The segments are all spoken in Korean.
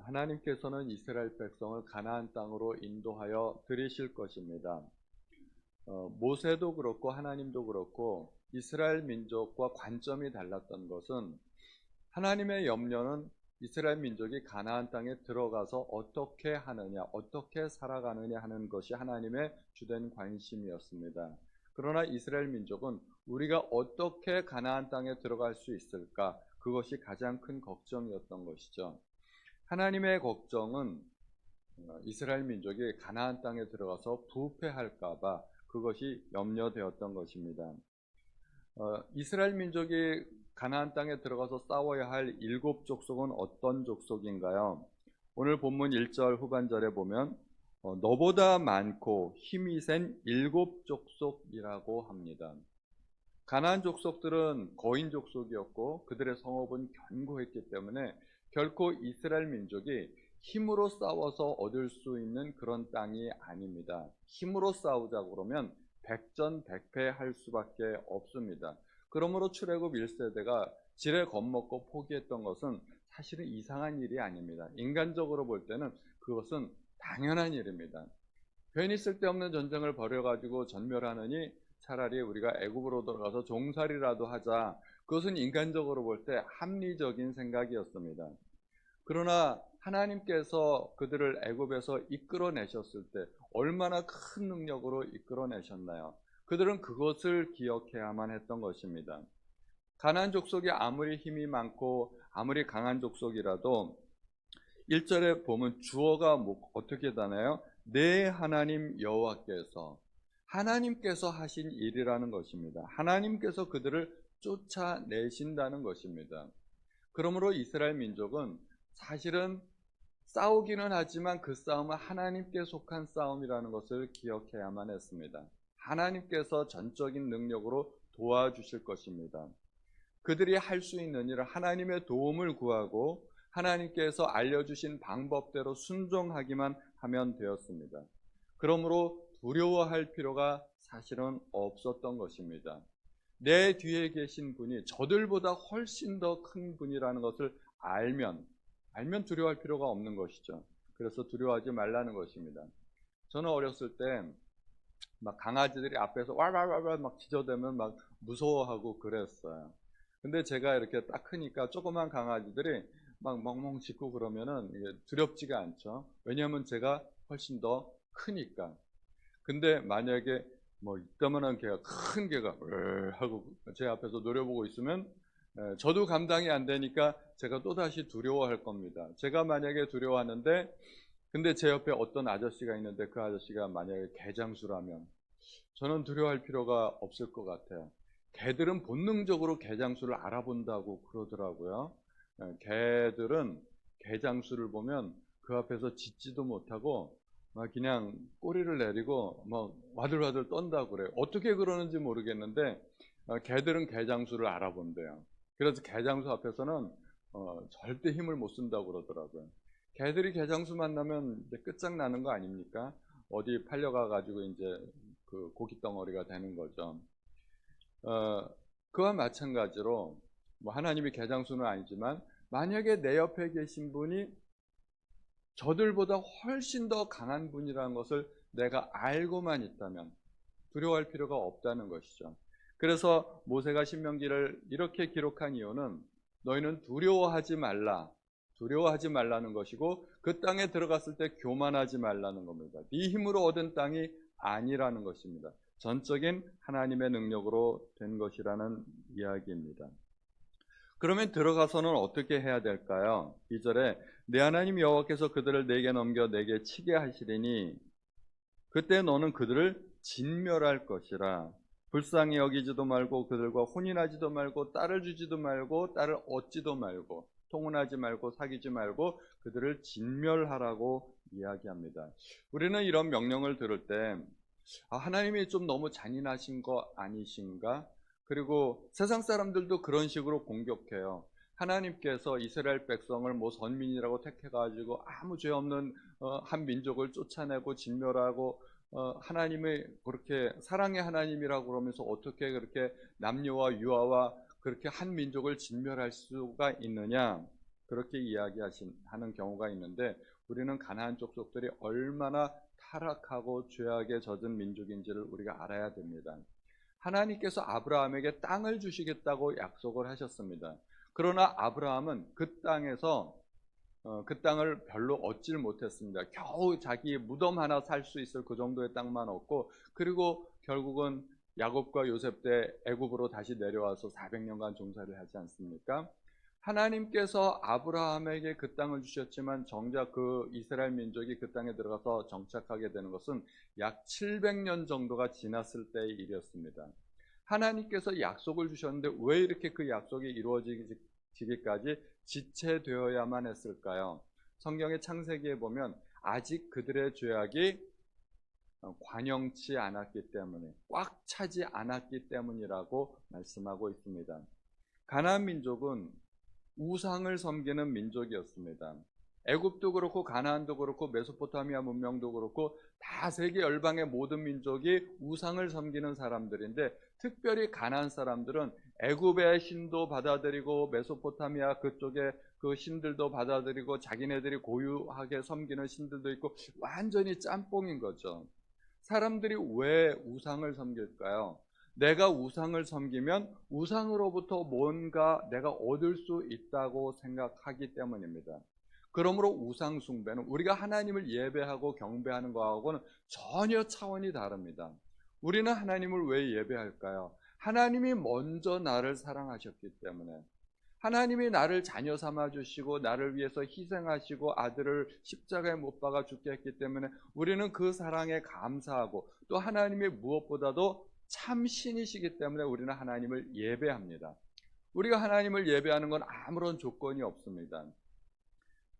하나님께서는 이스라엘 백성을 가나안 땅으로 인도하여 들이실 것입니다. 모세도 그렇고 하나님도 그렇고 이스라엘 민족과 관점이 달랐던 것은, 하나님의 염려는 이스라엘 민족이 가나안 땅에 들어가서 어떻게 하느냐, 어떻게 살아가느냐 하는 것이 하나님의 주된 관심이었습니다. 그러나 이스라엘 민족은 우리가 어떻게 가나안 땅에 들어갈 수 있을까, 그것이 가장 큰 걱정이었던 것이죠. 하나님의 걱정은 이스라엘 민족이 가나안 땅에 들어가서 부패할까 봐 그것이 염려되었던 것입니다. 이스라엘 민족이 가나안 땅에 들어가서 싸워야 할 7족속은 어떤 족속인가요? 오늘 본문 1절 후반절에 보면 너보다 많고 힘이 센 7족속이라고 합니다. 가나안 족속들은 거인 족속이었고 그들의 성읍은 견고했기 때문에 결코 이스라엘 민족이 힘으로 싸워서 얻을 수 있는 그런 땅이 아닙니다. 힘으로 싸우자고 그러면 백전백패할 수밖에 없습니다. 그러므로 출애굽 1세대가 지레 겁먹고 포기했던 것은 사실은 이상한 일이 아닙니다. 인간적으로 볼 때는 그것은 당연한 일입니다. 괜히 쓸데없는 전쟁을 벌여가지고 전멸하느니 차라리 우리가 애굽으로 들어가서 종살이라도 하자, 그것은 인간적으로 볼 때 합리적인 생각이었습니다. 그러나 하나님께서 그들을 애굽에서 이끌어내셨을 때 얼마나 큰 능력으로 이끌어내셨나요? 그들은 그것을 기억해야만 했던 것입니다. 가나안 족속이 아무리 힘이 많고 아무리 강한 족속이라도 1절에 보면 주어가 어떻게 다나요? 내 하나님 여호와께서, 하나님께서 하신 일이라는 것입니다. 하나님께서 그들을 쫓아내신다는 것입니다. 그러므로 이스라엘 민족은 사실은 싸우기는 하지만 그 싸움은 하나님께 속한 싸움이라는 것을 기억해야만 했습니다. 하나님께서 전적인 능력으로 도와주실 것입니다. 그들이 할 수 있는 일은 하나님의 도움을 구하고 하나님께서 알려주신 방법대로 순종하기만 하면 되었습니다. 그러므로 두려워할 필요가 사실은 없었던 것입니다. 내 뒤에 계신 분이 저들보다 훨씬 더 큰 분이라는 것을 알면 두려워할 필요가 없는 것이죠. 그래서 두려워하지 말라는 것입니다. 저는 어렸을 때 막 강아지들이 앞에서 왈왈왈왈 막 짖어대면 막 무서워하고 그랬어요. 근데 제가 이렇게 딱 크니까 조그만 강아지들이 막 멍멍 짖고 그러면은 이게 두렵지가 않죠. 왜냐하면 제가 훨씬 더 크니까. 근데 만약에 뭐 이따만한 개가, 큰 개가 하고 제 앞에서 노려보고 있으면 저도 감당이 안 되니까 제가 또다시 두려워할 겁니다. 제가 만약에 두려워하는데 근데 제 옆에 어떤 아저씨가 있는데 그 아저씨가 만약에 개장수라면 저는 두려워할 필요가 없을 것 같아요. 개들은 본능적으로 개장수를 알아본다고 그러더라고요. 개들은 개장수를 보면 그 앞에서 짖지도 못하고 막 그냥 꼬리를 내리고 막 와들와들 떤다고 그래요. 어떻게 그러는지 모르겠는데 개들은 개장수를 알아본대요. 그래서 개장수 앞에서는 절대 힘을 못 쓴다고 그러더라고요. 개들이 개장수 만나면 이제 끝장나는 거 아닙니까? 어디 팔려가 가지고 이제 그 고기 덩어리가 되는 거죠. 그와 마찬가지로 뭐 하나님이 개장수는 아니지만 만약에 내 옆에 계신 분이 저들보다 훨씬 더 강한 분이라는 것을 내가 알고만 있다면 두려워할 필요가 없다는 것이죠. 그래서 모세가 신명기를 이렇게 기록한 이유는 너희는 두려워하지 말라는 것이고 그 땅에 들어갔을 때 교만하지 말라는 겁니다. 네 힘으로 얻은 땅이 아니라는 것입니다. 전적인 하나님의 능력으로 된 것이라는 이야기입니다. 그러면 들어가서는 어떻게 해야 될까요? 2절에 내 하나님 여호와께서 그들을 내게 넘겨 내게 치게 하시리니 그때 너는 그들을 진멸할 것이라. 불쌍히 여기지도 말고 그들과 혼인하지도 말고 딸을 주지도 말고 딸을 얻지도 말고 통혼하지 말고 사귀지 말고 그들을 진멸하라고 이야기합니다. 우리는 이런 명령을 들을 때 하나님이 좀 너무 잔인하신 거 아니신가? 그리고 세상 사람들도 그런 식으로 공격해요. 하나님께서 이스라엘 백성을 뭐 선민이라고 택해가지고 아무 죄 없는 한 민족을 쫓아내고 진멸하고 하나님의 그렇게 사랑의 하나님이라고 그러면서 어떻게 그렇게 남녀와 유아와 그렇게 한 민족을 진멸할 수가 있느냐? 그렇게 이야기하는 경우가 있는데, 우리는 가나안 족속들이 얼마나 타락하고 죄악에 젖은 민족인지를 우리가 알아야 됩니다. 하나님께서 아브라함에게 땅을 주시겠다고 약속을 하셨습니다. 그러나 아브라함은 그 땅에서 그 땅을 별로 얻질 못했습니다. 겨우 자기 무덤 하나 살 수 있을 그 정도의 땅만 얻고, 그리고 결국은 야곱과 요셉 때 애굽으로 다시 내려와서 400년간 종살이를 하지 않습니까? 하나님께서 아브라함에게 그 땅을 주셨지만 정작 그 이스라엘 민족이 그 땅에 들어가서 정착하게 되는 것은 약 700년 정도가 지났을 때의 일이었습니다. 하나님께서 약속을 주셨는데 왜 이렇게 그 약속이 이루어지기까지 지체되어야만 했을까요? 성경의 창세기에 보면 아직 그들의 죄악이 관영치 않았기 때문에, 꽉 차지 않았기 때문이라고 말씀하고 있습니다. 가나안 민족은 우상을 섬기는 민족이었습니다. 애굽도 그렇고 가나안도 그렇고 메소포타미아 문명도 그렇고 다 세계 열방의 모든 민족이 우상을 섬기는 사람들인데, 특별히 가나안 사람들은 애굽의 신도 받아들이고 메소포타미아 그쪽의 그 신들도 받아들이고 자기네들이 고유하게 섬기는 신들도 있고 완전히 짬뽕인 거죠. 사람들이 왜 우상을 섬길까요? 내가 우상을 섬기면 우상으로부터 뭔가 내가 얻을 수 있다고 생각하기 때문입니다. 그러므로 우상 숭배는 우리가 하나님을 예배하고 경배하는 것하고는 전혀 차원이 다릅니다. 우리는 하나님을 왜 예배할까요? 하나님이 먼저 나를 사랑하셨기 때문에, 하나님이 나를 자녀 삼아 주시고 나를 위해서 희생하시고 아들을 십자가에 못 박아 죽게 했기 때문에 우리는 그 사랑에 감사하고, 또 하나님이 무엇보다도 참 신이시기 때문에 우리는 하나님을 예배합니다. 우리가 하나님을 예배하는 건 아무런 조건이 없습니다.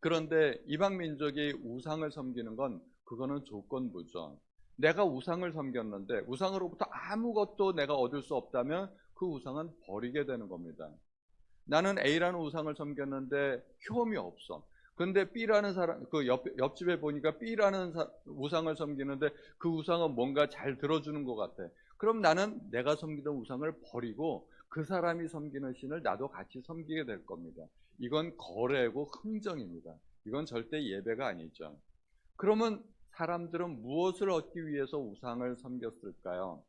그런데 이방 민족이 우상을 섬기는 건 그거는 조건부죠. 내가 우상을 섬겼는데 우상으로부터 아무것도 내가 얻을 수 없다면 그 우상은 버리게 되는 겁니다. 나는 A라는 우상을 섬겼는데 효험이 없어. 근데 B라는 사람, 그 옆집에 보니까 B라는 우상을 섬기는데 그 우상은 뭔가 잘 들어주는 것 같아. 그럼 나는 내가 섬기던 우상을 버리고 그 사람이 섬기는 신을 나도 같이 섬기게 될 겁니다. 이건 거래고 흥정입니다. 이건 절대 예배가 아니죠. 그러면 사람들은 무엇을 얻기 위해서 우상을 섬겼을까요?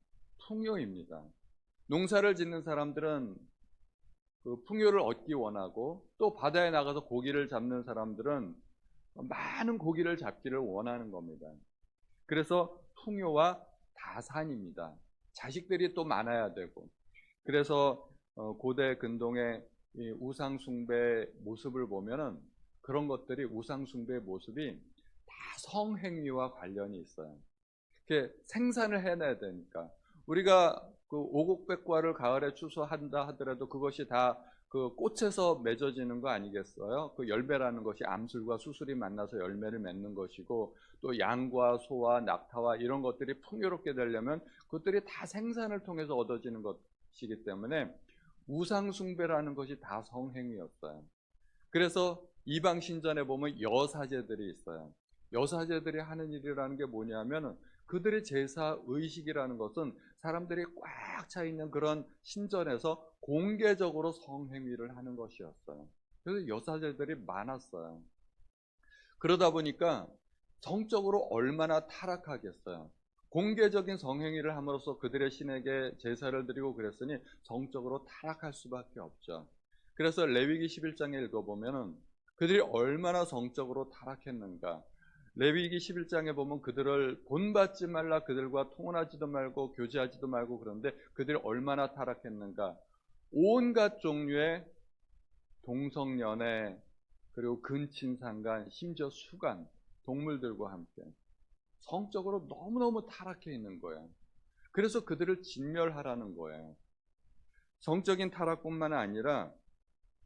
풍요입니다. 농사를 짓는 사람들은 그 풍요를 얻기 원하고, 또 바다에 나가서 고기를 잡는 사람들은 많은 고기를 잡기를 원하는 겁니다. 그래서 풍요와 다산입니다. 자식들이 또 많아야 되고. 그래서 고대 근동의 이 우상 숭배 모습을 보면은 그런 것들이, 우상 숭배의 모습이 다 성행위와 관련이 있어요. 이렇게 생산을 해내야 되니까. 우리가 그 오곡백과를 가을에 추수한다 하더라도 그것이 다 그 꽃에서 맺어지는 거 아니겠어요? 그 열매라는 것이 암술과 수술이 만나서 열매를 맺는 것이고, 또 양과 소와 낙타와 이런 것들이 풍요롭게 되려면 그것들이 다 생산을 통해서 얻어지는 것이기 때문에 우상 숭배라는 것이 다 성행위였어요. 그래서 이방 신전에 보면 여사제들이 있어요. 여사제들이 하는 일이라는 게 뭐냐면, 그들의 제사 의식이라는 것은 사람들이 꽉 차 있는 그런 신전에서 공개적으로 성행위를 하는 것이었어요. 그래서 여사제들이 많았어요. 그러다 보니까 성적으로 얼마나 타락하겠어요. 공개적인 성행위를 함으로써 그들의 신에게 제사를 드리고 그랬으니 성적으로 타락할 수밖에 없죠. 그래서 레위기 11장에 읽어보면 그들이 얼마나 성적으로 타락했는가. 레위기 11장에 보면 그들을 본받지 말라, 그들과 통혼하지도 말고 교제하지도 말고, 그런데 그들이 얼마나 타락했는가. 온갖 종류의 동성연애, 그리고 근친상간, 심지어 수간, 동물들과 함께 성적으로 너무너무 타락해 있는 거예요. 그래서 그들을 진멸하라는 거예요. 성적인 타락뿐만 아니라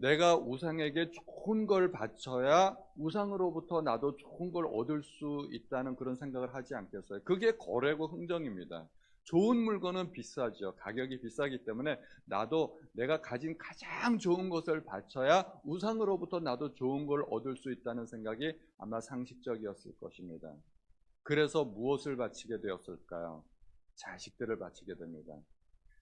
내가 우상에게 좋은 걸 바쳐야 우상으로부터 나도 좋은 걸 얻을 수 있다는 그런 생각을 하지 않겠어요? 그게 거래고 흥정입니다. 좋은 물건은 비싸죠. 가격이 비싸기 때문에 나도 내가 가진 가장 좋은 것을 바쳐야 우상으로부터 나도 좋은 걸 얻을 수 있다는 생각이 아마 상식적이었을 것입니다. 그래서 무엇을 바치게 되었을까요? 자식들을 바치게 됩니다.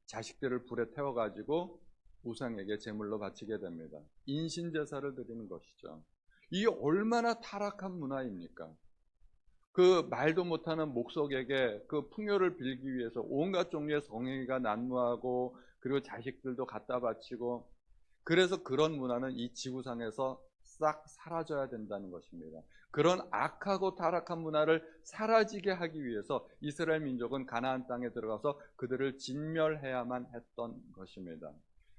자식들을 불에 태워가지고 우상에게 제물로 바치게 됩니다. 인신제사를 드리는 것이죠. 이게 얼마나 타락한 문화입니까? 그 말도 못하는 목석에게 그 풍요를 빌기 위해서 온갖 종류의 성행위가 난무하고, 그리고 자식들도 갖다 바치고, 그래서 그런 문화는 이 지구상에서 싹 사라져야 된다는 것입니다. 그런 악하고 타락한 문화를 사라지게 하기 위해서 이스라엘 민족은 가나안 땅에 들어가서 그들을 진멸해야만 했던 것입니다.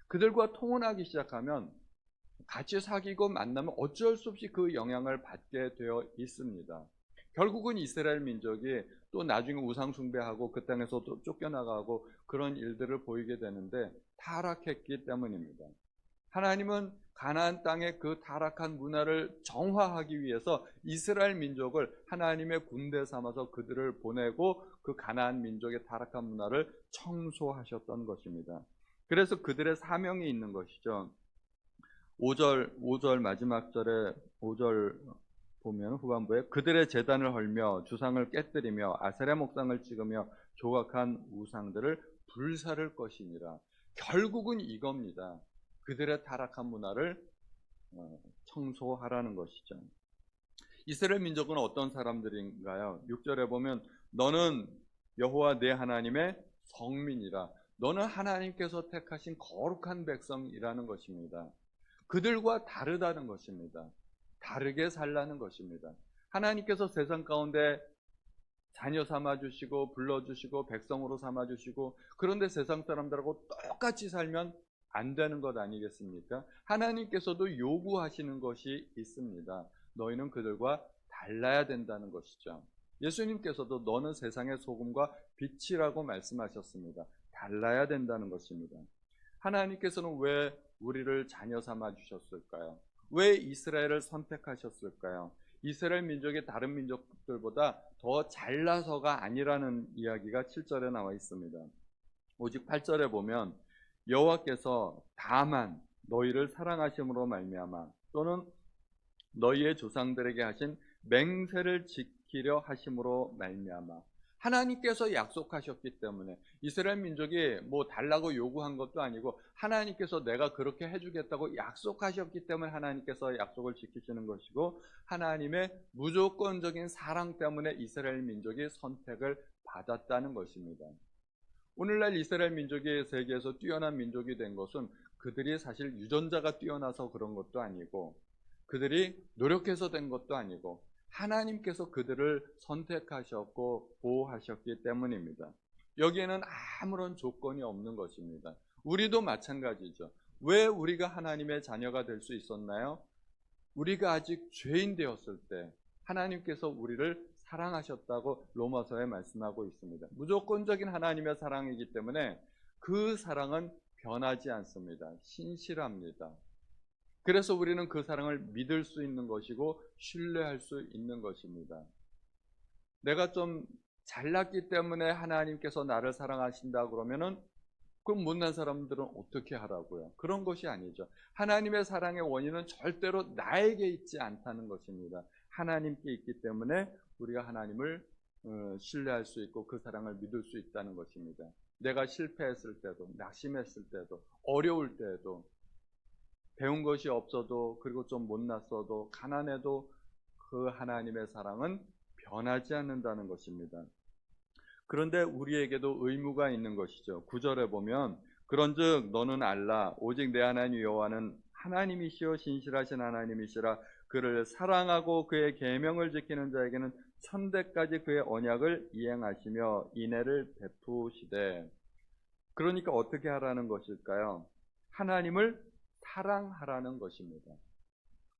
그들과 통혼하기 시작하면, 같이 사귀고 만나면 어쩔 수 없이 그 영향을 받게 되어 있습니다. 결국은 이스라엘 민족이 또 나중에 우상 숭배하고 그 땅에서 또 쫓겨나가고 그런 일들을 보이게 되는데, 타락했기 때문입니다. 하나님은 가나안 땅의 그 타락한 문화를 정화하기 위해서 이스라엘 민족을 하나님의 군대 삼아서 그들을 보내고 그 가나안 민족의 타락한 문화를 청소하셨던 것입니다. 그래서 그들의 사명이 있는 것이죠. 5절 마지막 절에 5절 보면 후반부에 그들의 제단을 헐며 주상을 깨뜨리며 아세라 목상을 찍으며 조각한 우상들을 불사를 것이니라. 결국은 이겁니다. 그들의 타락한 문화를 청소하라는 것이죠. 이스라엘 민족은 어떤 사람들인가요? 6절에 보면 너는 여호와 내 하나님의 성민이라. 너는 하나님께서 택하신 거룩한 백성이라는 것입니다. 그들과 다르다는 것입니다. 다르게 살라는 것입니다. 하나님께서 세상 가운데 자녀 삼아주시고 불러주시고 백성으로 삼아주시고, 그런데 세상 사람들하고 똑같이 살면 안 되는 것 아니겠습니까? 하나님께서도 요구하시는 것이 있습니다. 너희는 그들과 달라야 된다는 것이죠. 예수님께서도 너는 세상의 소금과 빛이라고 말씀하셨습니다. 달라야 된다는 것입니다. 하나님께서는 왜 우리를 자녀 삼아 주셨을까요? 왜 이스라엘을 선택하셨을까요? 이스라엘 민족이 다른 민족들보다 더 잘나서가 아니라는 이야기가 7절에 나와 있습니다. 오직 8절에 보면 여호와께서 다만 너희를 사랑하심으로 말미암아 또는 너희의 조상들에게 하신 맹세를 지키려 하심으로 말미암아, 하나님께서 약속하셨기 때문에, 이스라엘 민족이 뭐 달라고 요구한 것도 아니고 하나님께서 내가 그렇게 해주겠다고 약속하셨기 때문에 하나님께서 약속을 지키시는 것이고, 하나님의 무조건적인 사랑 때문에 이스라엘 민족이 선택을 받았다는 것입니다. 오늘날 이스라엘 민족이 세계에서 뛰어난 민족이 된 것은 그들이 사실 유전자가 뛰어나서 그런 것도 아니고, 그들이 노력해서 된 것도 아니고, 하나님께서 그들을 선택하셨고 보호하셨기 때문입니다. 여기에는 아무런 조건이 없는 것입니다. 우리도 마찬가지죠. 왜 우리가 하나님의 자녀가 될 수 있었나요? 우리가 아직 죄인 되었을 때 하나님께서 우리를 사랑하셨다고 로마서에 말씀하고 있습니다. 무조건적인 하나님의 사랑이기 때문에 그 사랑은 변하지 않습니다. 신실합니다. 그래서 우리는 그 사랑을 믿을 수 있는 것이고 신뢰할 수 있는 것입니다. 내가 좀 잘났기 때문에 하나님께서 나를 사랑하신다 그러면은 그럼 못난 사람들은 어떻게 하라고요? 그런 것이 아니죠. 하나님의 사랑의 원인은 절대로 나에게 있지 않다는 것입니다. 하나님께 있기 때문에 우리가 하나님을 신뢰할 수 있고 그 사랑을 믿을 수 있다는 것입니다. 내가 실패했을 때도, 낙심했을 때도, 어려울 때도, 배운 것이 없어도, 그리고 좀 못났어도, 가난해도 그 하나님의 사랑은 변하지 않는다는 것입니다. 그런데 우리에게도 의무가 있는 것이죠. 9절에 보면 그런즉 너는 알라 오직 내 하나님 여호와는 하나님이시요 신실하신 하나님이시라. 그를 사랑하고 그의 계명을 지키는 자에게는 천대까지 그의 언약을 이행하시며 인애를 베푸시되. 그러니까 어떻게 하라는 것일까요? 하나님을 사랑하라는 것입니다.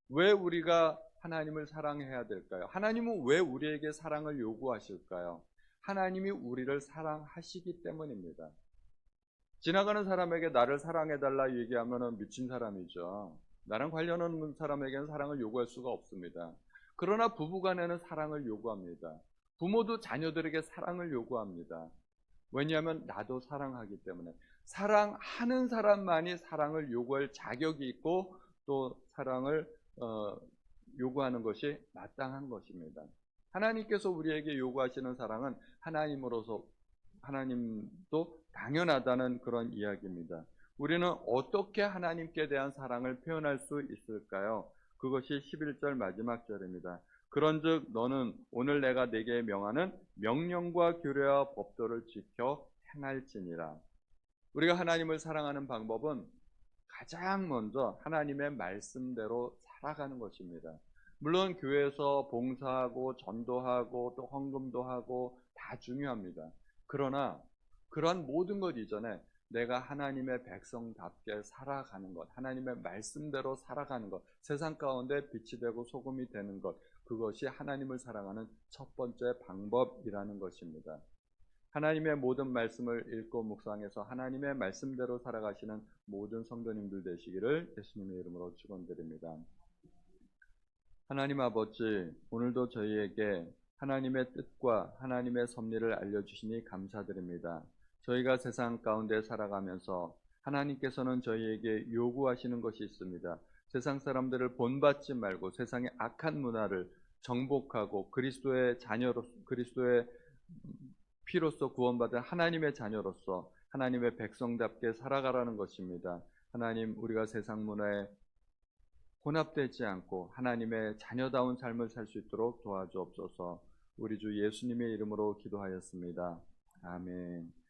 왜 우리가 하나님을 사랑해야 될까요? 하나님은 왜 우리에게 사랑을 요구하실까요? 하나님이 우리를 사랑하시기 때문입니다. 지나가는 사람에게 나를 사랑해달라 얘기하면 미친 사람이죠. 나랑 관련 없는 사람에게는 사랑을 요구할 수가 없습니다. 그러나 부부간에는 사랑을 요구합니다. 부모도 자녀들에게 사랑을 요구합니다. 왜냐하면 나도 사랑하기 때문에. 사랑하는 사람만이 사랑을 요구할 자격이 있고 또 사랑을 요구하는 것이 마땅한 것입니다. 하나님께서 우리에게 요구하시는 사랑은 하나님으로서 하나님도 당연하다는 그런 이야기입니다. 우리는 어떻게 하나님께 대한 사랑을 표현할 수 있을까요? 그것이 11절 마지막 절입니다. 그런즉 너는 오늘 내가 네게 명하는 명령과 규례와 법도를 지켜 행할지니라. 우리가 하나님을 사랑하는 방법은 가장 먼저 하나님의 말씀대로 살아가는 것입니다. 물론 교회에서 봉사하고 전도하고 또 헌금도 하고 다 중요합니다. 그러나 그러한 모든 것 이전에 내가 하나님의 백성답게 살아가는 것, 하나님의 말씀대로 살아가는 것, 세상 가운데 빛이 되고 소금이 되는 것, 그것이 하나님을 사랑하는 첫 번째 방법이라는 것입니다. 하나님의 모든 말씀을 읽고 묵상해서 하나님의 말씀대로 살아가시는 모든 성도님들 되시기를 예수님의 이름으로 축원드립니다. 하나님 아버지, 오늘도 저희에게 하나님의 뜻과 하나님의 섭리를 알려주시니 감사드립니다. 저희가 세상 가운데 살아가면서 하나님께서는 저희에게 요구하시는 것이 있습니다. 세상 사람들을 본받지 말고 세상의 악한 문화를 정복하고 그리스도의 자녀로, 그리스도의 피로써 구원받은 하나님의 자녀로서 하나님의 백성답게 살아가라는 것입니다. 하나님, 우리가 세상 문화에 혼합되지 않고 하나님의 자녀다운 삶을 살 수 있도록 도와주옵소서. 우리 주 예수님의 이름으로 기도하였습니다. 아멘.